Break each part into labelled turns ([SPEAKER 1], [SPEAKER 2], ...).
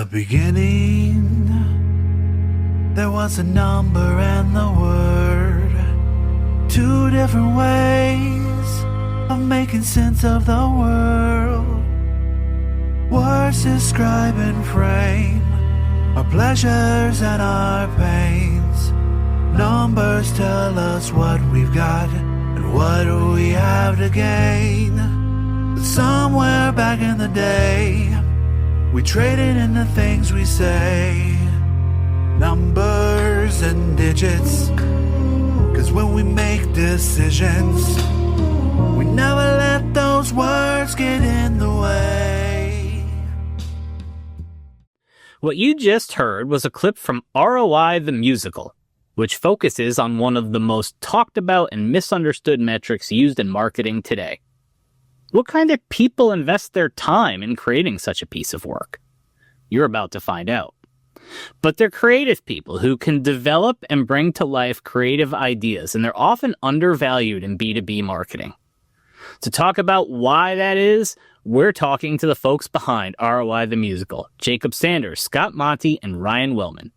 [SPEAKER 1] the beginning, there was a number and the word. Two different ways of making sense of the world. Words describe and frame our pleasures and our pains. Numbers tell us what we've got and what we have to gain. But somewhere back in the day, we traded in the things we say. Numbers and digits. 'Cause when we make decisions, we never let those words get in the way.
[SPEAKER 2] What you just heard was a clip from ROI the Musical, which focuses on one of the most talked about and misunderstood metrics used in marketing today. What kind of people invest their time in creating such a piece of work? You're about to find out. But they're creative people who can develop and bring to life creative ideas, and they're often undervalued in B2B marketing. To talk about why that is, we're talking to the folks behind ROI the Musical, Jacob Sanders, Scott Monty, and Ryan Wallman.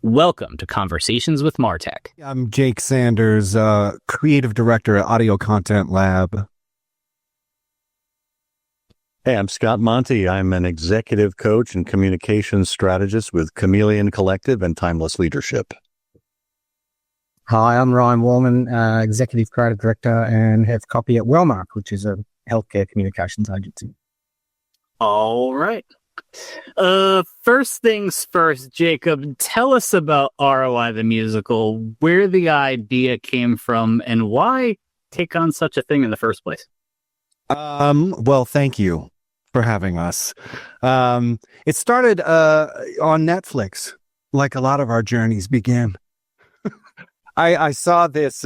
[SPEAKER 2] Welcome to Conversations with MarTech.
[SPEAKER 3] I'm Jake Sanders, creative director at Audio Content Lab.
[SPEAKER 4] Hey, I'm Scott Monty. I'm an executive coach and communications strategist with Chameleon Collective and Timeless Leadership.
[SPEAKER 5] Hi, I'm Ryan Wallman, executive creative director and head of copy at Wellmark, which is a healthcare communications agency.
[SPEAKER 2] All right. First things first, Jacob, tell us about ROI the Musical, where the idea came from, and why take on such a thing in the first place.
[SPEAKER 3] Well, thank you for having us. It started on Netflix, like a lot of our journeys began. I saw this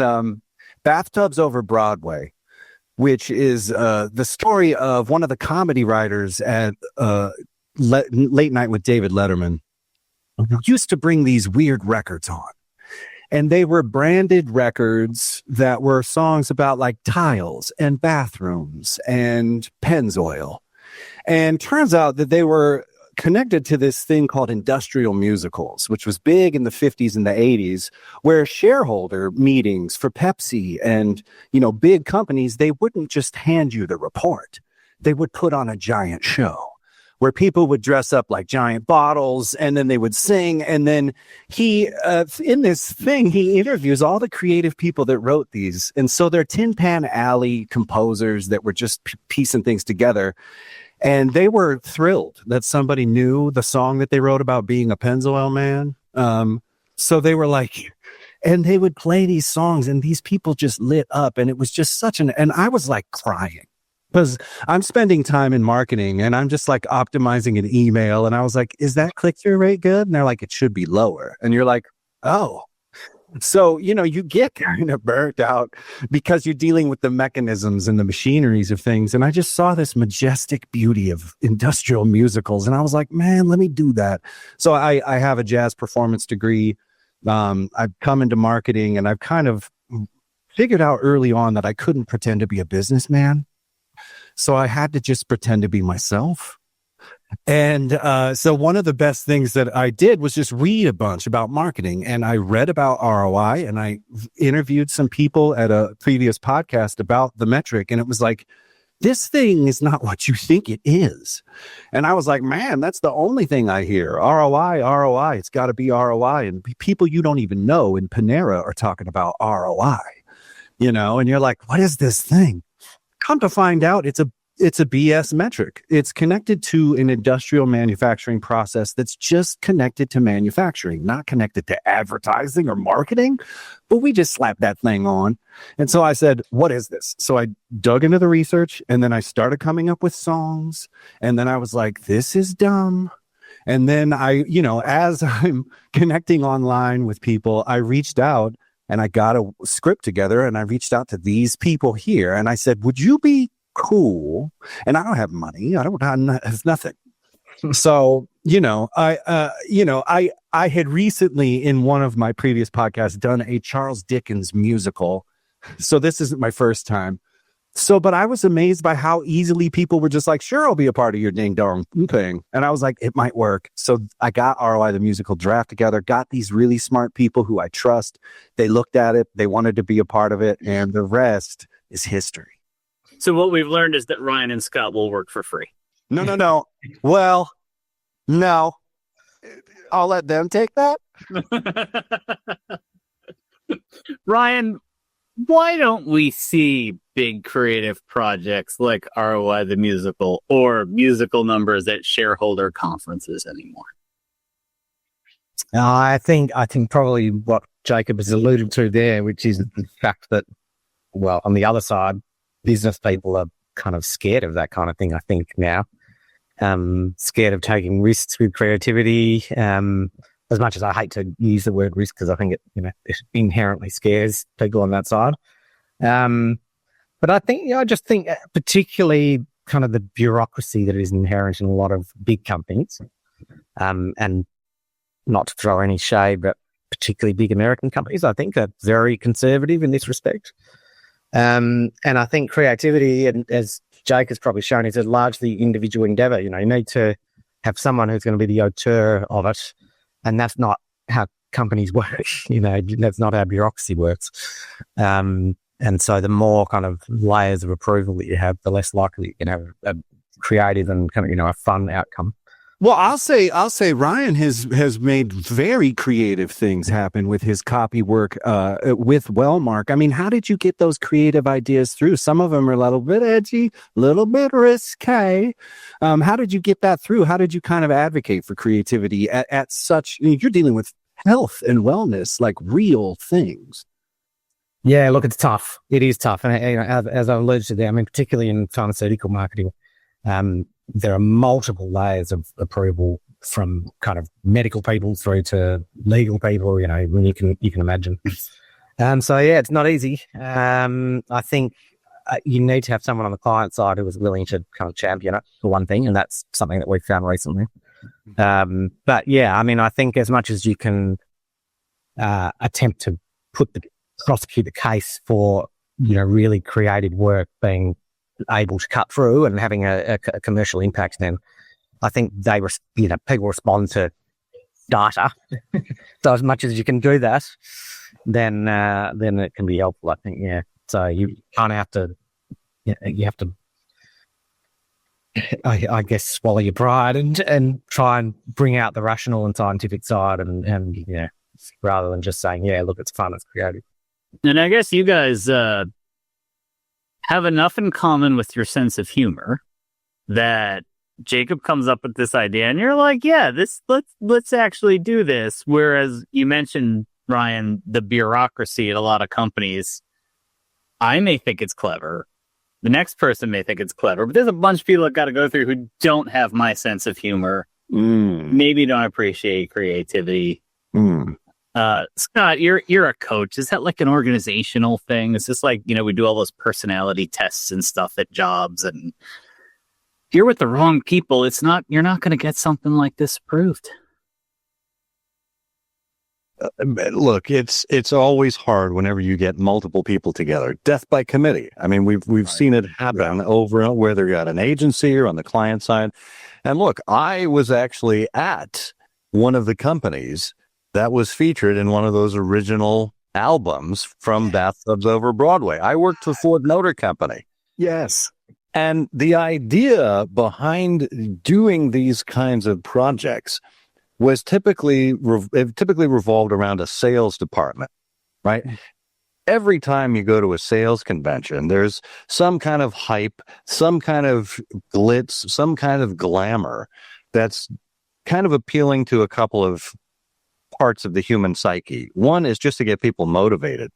[SPEAKER 3] Bathtubs Over Broadway, which is the story of one of the comedy writers at Late Night with David Letterman, who used to bring these weird records on. And they were branded records that were songs about like tiles and bathrooms and Pennzoil. And turns out that they were connected to this thing called industrial musicals, which was big in the 50s and the 80s, where shareholder meetings for Pepsi and, big companies, they wouldn't just hand you the report. They would put on a giant show where people would dress up like giant bottles and then they would sing. And then he, in this thing, he interviews all the creative people that wrote these. And so they're Tin Pan Alley composers that were just piecing things together. And they were thrilled that somebody knew the song that they wrote about being a Pennzoil man. So they were like, and they would play these songs and these people just lit up. And it was just and I was like crying. Because I'm spending time in marketing and I'm just like optimizing an email. And I was like, is that click-through rate good? And they're like, it should be lower. And you're like, oh. So, you get kind of burnt out because you're dealing with the mechanisms and the machineries of things. And I just saw this majestic beauty of industrial musicals. And I was like, man, let me do that. So I have a jazz performance degree. I've come into marketing and I've kind of figured out early on that I couldn't pretend to be a businessman. So I had to just pretend to be myself. And so one of the best things that I did was just read a bunch about marketing. And I read about ROI and I interviewed some people at a previous podcast about the metric. And it was like, this thing is not what you think it is. And I was like, man, that's the only thing I hear. ROI. It's got to be ROI. And people you don't even know in Panera are talking about ROI, and you're like, what is this thing? Come to find out, it's a BS metric. It's connected to an industrial manufacturing process that's just connected to manufacturing, not connected to advertising or marketing. But we just slapped that thing on. And so I said, what is this? So I dug into the research and then I started coming up with songs. And then I was like, this is dumb. And then as I'm connecting online with people, I reached out and I got a script together and I reached out to these people here. And I said, would you be cool? And I don't have money. I have nothing. So, I had recently in one of my previous podcasts done a Charles Dickens musical. So this isn't my first time. But I was amazed by how easily people were just like, sure, I'll be a part of your ding dong thing. And I was like, it might work. So I got ROI, the musical draft together, got these really smart people who I trust. They looked at it. They wanted to be a part of it. And the rest is history.
[SPEAKER 2] So what we've learned is that Ryan and Scott will work for free.
[SPEAKER 3] No. Well, no. I'll let them take that.
[SPEAKER 2] Ryan, why don't we see big creative projects like ROI the Musical or musical numbers at shareholder conferences anymore?
[SPEAKER 5] I think probably what Jacob has alluded to there, which is the fact that, well, on the other side, business people are kind of scared of that kind of thing, I think, now. Scared of taking risks with creativity. As much as I hate to use the word risk, because I think it inherently scares people on that side. But I just think particularly kind of the bureaucracy that is inherent in a lot of big companies, and not to throw any shade, but particularly big American companies, I think are very conservative in this respect. And I think creativity, and as Jake has probably shown, is a largely individual endeavor. You need to have someone who's going to be the auteur of it. And that's not how companies work. That's not how bureaucracy works. And so the more kind of layers of approval that you have, the less likely you can have a creative and kind of, a fun outcome.
[SPEAKER 3] Well, I'll say Ryan has made very creative things happen with his copy work with Wellmark. I mean, how did you get those creative ideas through? Some of them are a little bit edgy, a little bit risque. How did you get that through? How did you kind of advocate for creativity at such, you're dealing with health and wellness, like real things.
[SPEAKER 5] Yeah, look, it's tough. It is tough. And as I alluded to there, I mean, particularly in pharmaceutical marketing, there are multiple layers of approval from kind of medical people through to legal people, when you can imagine. So yeah, it's not easy. I think you need to have someone on the client side who is willing to kind of champion it, for one thing, and that's something that we've found recently. But yeah, I mean, I think as much as you can attempt to prosecute the case for, really creative work being able to cut through and having a commercial impact, then I think people respond to data. So as much as you can do that, then it can be helpful, I think. Yeah. So you kind of have to, you have to, I guess, swallow your pride and try and bring out the rational and scientific side, and rather than just saying, yeah, look, it's fun, it's creative.
[SPEAKER 2] And I guess you guys have enough in common with your sense of humor that Jacob comes up with this idea and you're like, yeah, let's actually do this. Whereas you mentioned, Ryan, the bureaucracy at a lot of companies. I may think it's clever. The next person may think it's clever, but there's a bunch of people that got to go through who don't have my sense of humor. Maybe don't appreciate creativity. Scott, you're a coach. Is that like an organizational thing? It's just like, we do all those personality tests and stuff at jobs, and if you're with the wrong people, you're not going to get something like this approved.
[SPEAKER 4] Look, it's always hard whenever you get multiple people together. Death by committee. I mean, we've seen it happen over, whether you're at an agency or on the client side. And look, I was actually at one of the companies that was featured in one of those original albums from Bathtubs Over Broadway. I worked for Ford Motor Company.
[SPEAKER 3] Yes.
[SPEAKER 4] And the idea behind doing these kinds of projects was typically revolved around a sales department, right? Every time you go to a sales convention, there's some kind of hype, some kind of glitz, some kind of glamour that's kind of appealing to a couple of parts of the human psyche. One is just to get people motivated,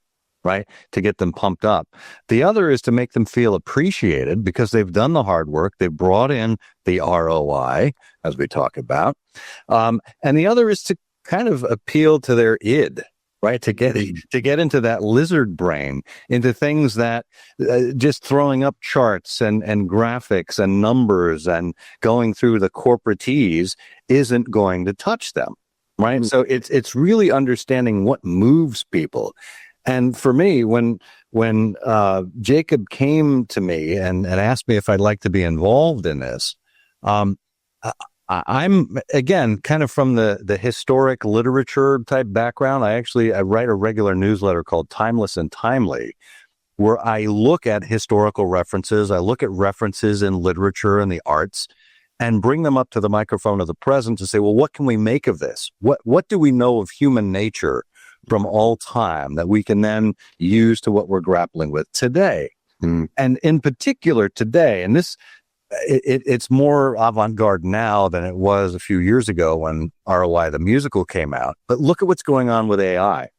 [SPEAKER 4] right? To get them pumped up. The other is to make them feel appreciated because they've done the hard work. They've brought in the ROI, as we talk about. And the other is to kind of appeal to their id, right? To get into that lizard brain, into things that just throwing up charts and graphics and numbers and going through the corporatees isn't going to touch them. Right. So it's really understanding what moves people. And for me, when Jacob came to me and asked me if I'd like to be involved in this, I'm again kind of from the historic literature type background. I write a regular newsletter called Timeless and Timely, where I look at historical references. I look at references in literature and the arts and bring them up to the microphone of the present to say, well, what can we make of this? What do we know of human nature from all time that we can then use to what we're grappling with today? And in particular today, and it's more avant-garde now than it was a few years ago when ROI the musical came out. But look at what's going on with AI.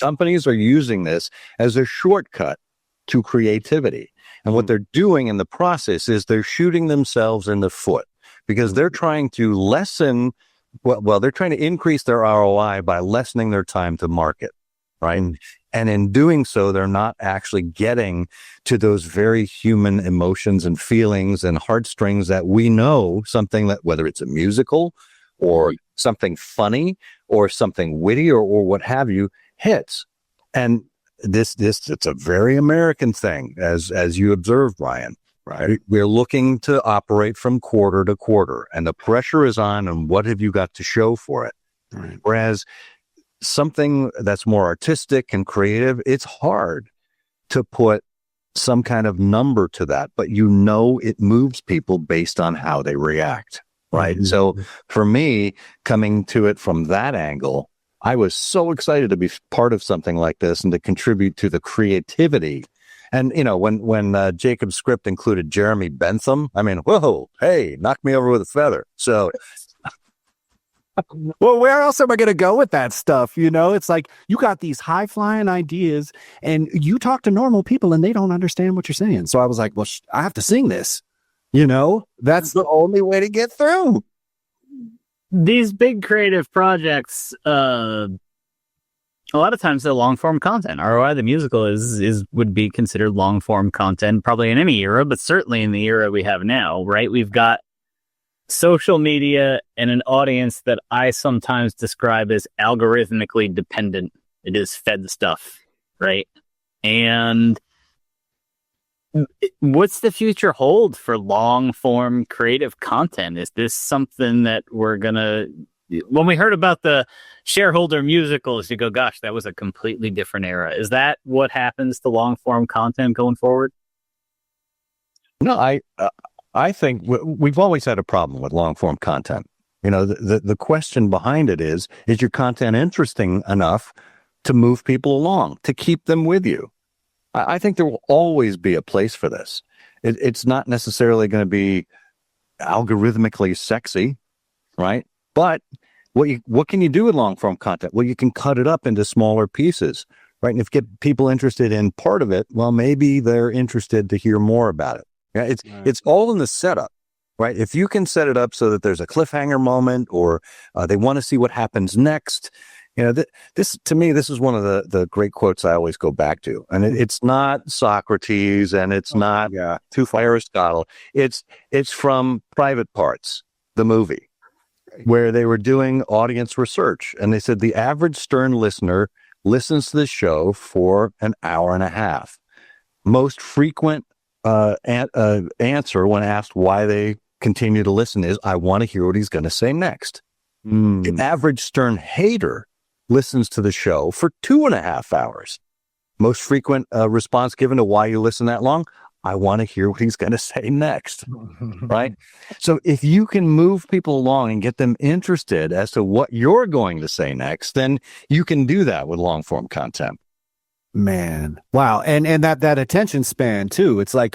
[SPEAKER 4] Companies are using this as a shortcut to creativity. And what they're doing in the process is they're shooting themselves in the foot because they're trying to they're trying to increase their ROI by lessening their time to market, right? And in doing so, they're not actually getting to those very human emotions and feelings and heartstrings that we know something that, whether it's a musical or something funny or something witty or what have you, hits. And this it's a very American thing, as you observed, Brian. Right. We're looking to operate from quarter to quarter, and the pressure is on. And what have you got to show for it? Right. Whereas something that's more artistic and creative, it's hard to put some kind of number to that, but it moves people based on how they react. Right. Mm-hmm. So for me, coming to it from that angle, I was so excited to be part of something like this and to contribute to the creativity. And, when Jacob's script included Jeremy Bentham, I mean, whoa, hey, knock me over with a feather. So,
[SPEAKER 3] well, where else am I going to go with that stuff? It's like you got these high flying ideas and you talk to normal people and they don't understand what you're saying. So I was like, well, I have to sing this. That's the only way to get through.
[SPEAKER 2] These big creative projects, a lot of times they're long form content. ROI the musical would be considered long form content, probably in any era, but certainly in the era we have now, right? We've got social media and an audience that I sometimes describe as algorithmically dependent. It is fed stuff, right? And what's the future hold for long form creative content? Is this something that we're gonna, when we heard about the shareholder musicals, you go, gosh, that was a completely different era. Is that what happens to long form content going forward?
[SPEAKER 4] No, I think we've always had a problem with long form content. The question behind it is your content interesting enough to move people along, to keep them with you? I think there will always be a place for this. It's not necessarily going to be algorithmically sexy, right? But what can you do with long form content? Well, you can cut it up into smaller pieces, right? And if you get people interested in part of it, well, maybe they're interested to hear more about it. Yeah, it's all in the setup, right? If you can set it up so that there's a cliffhanger moment or they want to see what happens next. This to me, this is one of the great quotes I always go back to. And it's not Socrates and it's not Aristotle. It's from Private Parts, the movie, where they were doing audience research. And they said the average Stern listener listens to the show for an hour and a half. Most frequent answer when asked why they continue to listen is, I want to hear what he's going to say next. The average Stern hater listens to the show for 2.5 hours. Most frequent response given to why you listen that long, I want to hear what he's going to say next, right? So if you can move people along and get them interested as to what you're going to say next, then you can do that with long form content.
[SPEAKER 3] Man. Wow. And that attention span too. It's like,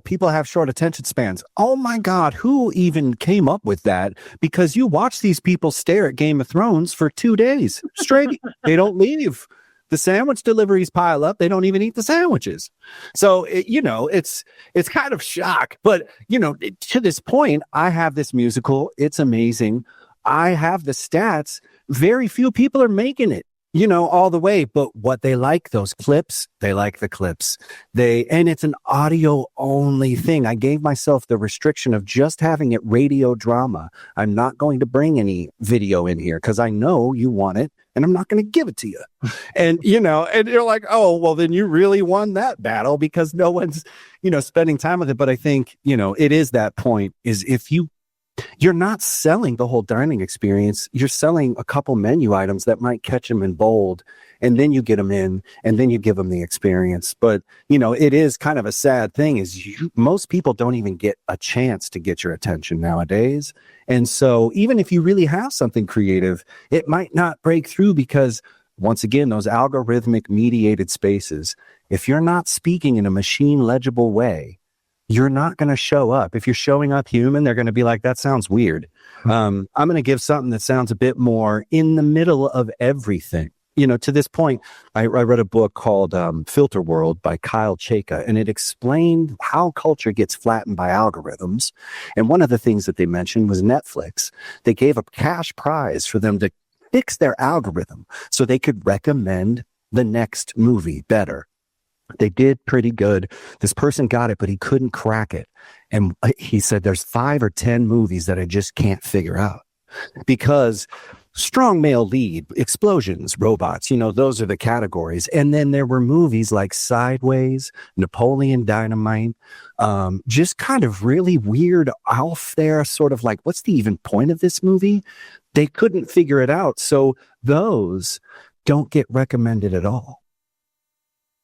[SPEAKER 3] people have short attention spans. Oh my God. Who even came up with that? Because you watch these people stare at Game of Thrones for 2 days straight. They don't leave. The sandwich deliveries pile up. They don't even eat the sandwiches. So, it's kind of shock, but to this point, I have this musical. It's amazing. I have the stats. Very few people are making it. all the way. But what they like, those clips, they like the clips. And it's an audio only thing. I gave myself the restriction of just having it radio drama. I'm not going to bring any video in here because I know you want it and I'm not going to give it to you. And, and you're like, oh, well, then you really won that battle because no one's, spending time with it. But I think, it is that point is if you're not selling the whole dining experience. You're selling a couple menu items that might catch them in bold, and then you get them in, and then you give them the experience. But, it is kind of a sad thing is most people don't even get a chance to get your attention nowadays. And so even if you really have something creative, it might not break through because, once again, those algorithmic mediated spaces, if you're not speaking in a machine legible way, you're not going to show up. If you're showing up human, they're going to be like, that sounds weird. I'm going to give something that sounds a bit more in the middle of everything. To this point, I read a book called Filter World by Kyle Chayka, and it explained how culture gets flattened by algorithms. And one of the things that they mentioned was Netflix. They gave a cash prize for them to fix their algorithm so they could recommend the next movie better. They did pretty good. This person got it, but he couldn't crack it. And he said, there's 5 or 10 movies that I just can't figure out because strong male lead, explosions, robots, those are the categories. And then there were movies like Sideways, Napoleon Dynamite, just kind of really weird off there, sort of like, what's the even point of this movie? They couldn't figure it out. So those don't get recommended at all.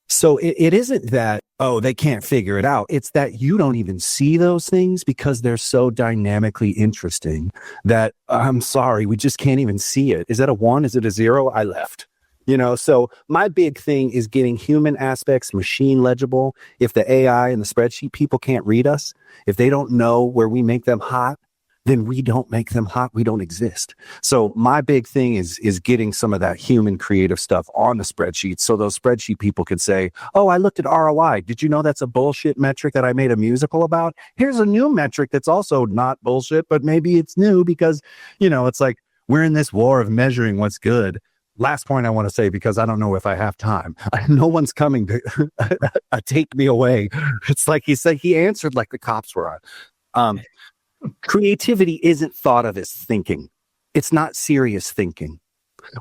[SPEAKER 3] So it isn't that, oh, they can't figure it out. It's that you don't even see those things because they're so dynamically interesting that I'm sorry, we just can't even see it. Is that a 1? Is it a 0? I left. So my big thing is getting human aspects machine legible. If the AI and the spreadsheet people can't read us, if they don't know where we make them hot, then we don't make them hot. We don't exist. So my big thing is getting some of that human creative stuff on the spreadsheet. So those spreadsheet people could say, oh, I looked at ROI. Did you know that's a bullshit metric that I made a musical about? Here's a new metric that's also not bullshit, but maybe it's new because, it's like we're in this war of measuring what's good. Last point I want to say, because I don't know if I have time. No one's coming to take me away. It's like he said, he answered like the cops were on. Creativity isn't thought of as thinking. It's not serious thinking.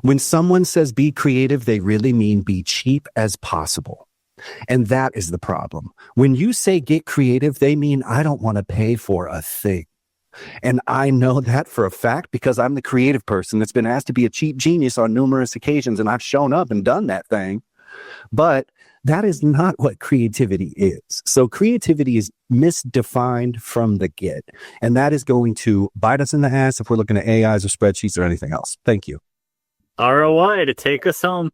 [SPEAKER 3] When someone says be creative, they really mean be cheap as possible. And that is the problem. When you say get creative, they mean I don't want to pay for a thing. And I know that for a fact because I'm the creative person that's been asked to be a cheap genius on numerous occasions, and I've shown up and done that thing. But that is not what creativity is. So creativity is misdefined from the get, and that is going to bite us in the ass if we're looking at AIs or spreadsheets or anything else. Thank you.
[SPEAKER 2] ROI to take us home.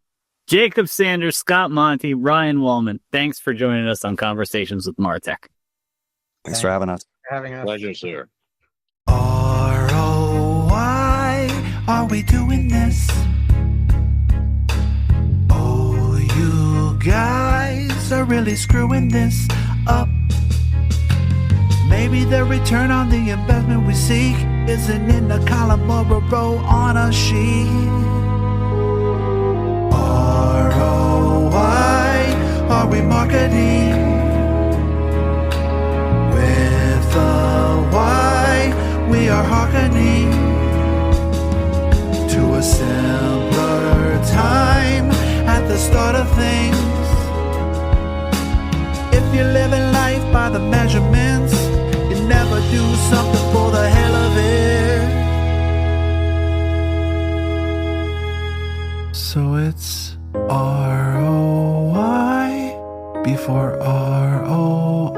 [SPEAKER 2] Jacob Sanders, Scott Monty, Ryan Wallman, thanks for joining us on Conversations with Martech.
[SPEAKER 3] Thanks for having us.
[SPEAKER 4] Pleasure, sir.
[SPEAKER 1] ROI, are we doing this? Oh, you guys are really screwing this up. Maybe the return on the investment we seek isn't in a column or a row on a sheet. ROI, are we marketing with a why? We are hearkening to a simpler time at the start of things. If you're living life by the measurements, you never do something for the hell of it. So it's ROI before ROI.